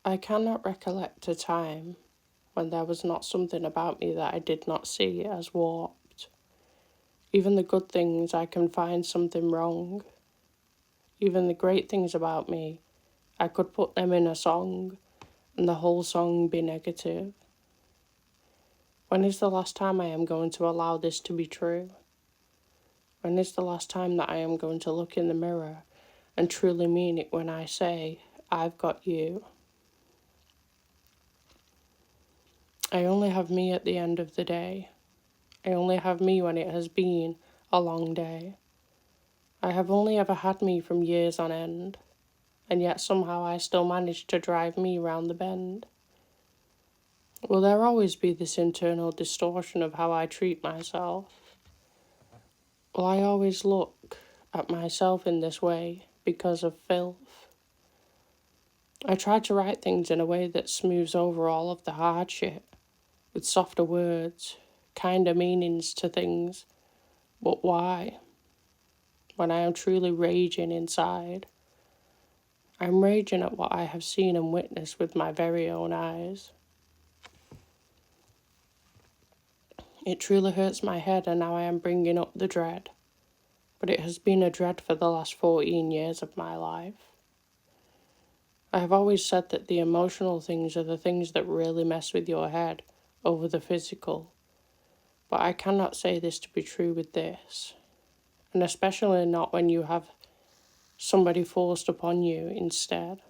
I cannot recollect a time when there was not something about me that I did not see as warped. Even the good things I can find something wrong. Even the great things about me, I could put them in a song and the whole song be negative. When is the last time I am going to allow this to be true? When is the last time that I am going to look in the mirror and truly mean it when I say, I've got you? I only have me at the end of the day. I only have me when it has been a long day. I have only ever had me from years on end, and yet somehow I still manage to drive me round the bend. Will there always be this internal distortion of how I treat myself? Will I always look at myself in this way because of filth? I try to write things in a way that smooths over all of the hardship, with softer words, kinder meanings to things. But why? When I am truly raging inside, I'm raging at what I have seen and witnessed with my very own eyes. It truly hurts my head, and now I am bringing up the dread. But it has been a dread for the last 14 years of my life. I have always said that the emotional things are the things that really mess with your head over the physical. But I cannot say this to be true with this. And especially not when you have somebody forced upon you instead.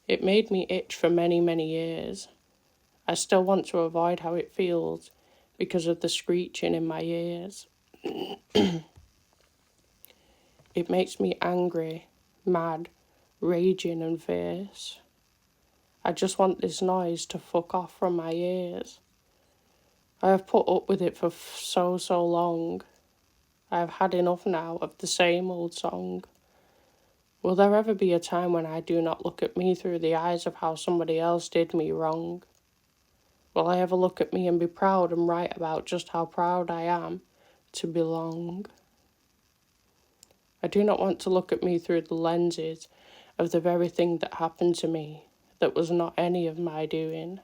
It made me itch for many, many years. I still want to avoid how it feels because of the screeching in my ears. It makes me angry, mad, raging and fierce. I just want this noise to fuck off from my ears. I have put up with it for so long. I have had enough now of the same old song. Will there ever be a time when I do not look at me through the eyes of how somebody else did me wrong? Will I ever look at me and be proud and write about just how proud I am to belong? I do not want to look at me through the lenses of the very thing that happened to me that was not any of my doing.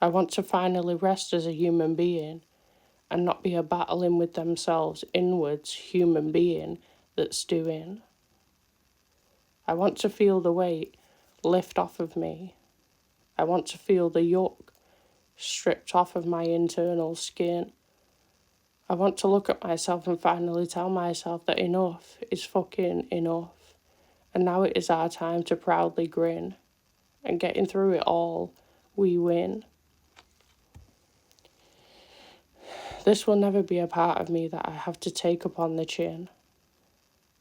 I want to finally rest as a human being and not be a battling with themselves inwards human being that's doing. I want to feel the weight lift off of me. I want to feel the yuck stripped off of my internal skin. I want to look at myself and finally tell myself that enough is fucking enough. And now it is our time to proudly grin. And getting through it all, we win. This will never be a part of me that I have to take upon the chin.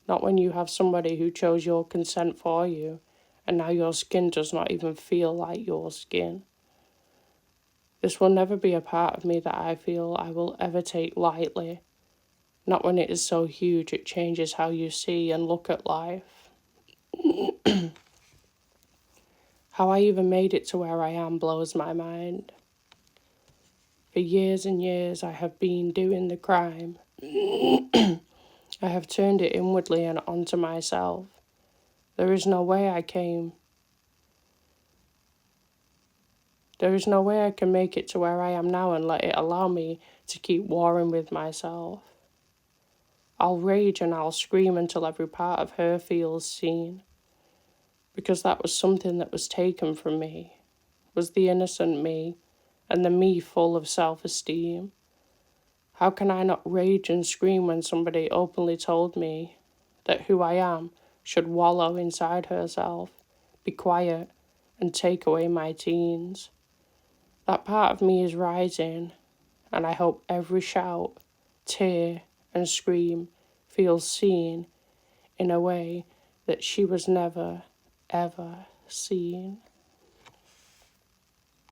Not when you have somebody who chose your consent for you, and now your skin does not even feel like your skin. This will never be a part of me that I feel I will ever take lightly. Not when it is so huge it changes how you see and look at life. How I even made it to where I am blows my mind. For years and years I have been doing the crime. I have turned it inwardly and onto myself. There is no way I can make it to where I am now and let it allow me to keep warring with myself. I'll rage and I'll scream until every part of her feels seen. Because that was something that was taken from me, was the innocent me, and the me full of self-esteem. How can I not rage and scream when somebody openly told me that who I am should wallow inside herself, be quiet, and take away my teens? That part of me is rising, and I hope every shout, tear, and scream feels seen in a way that she was never, ever seen.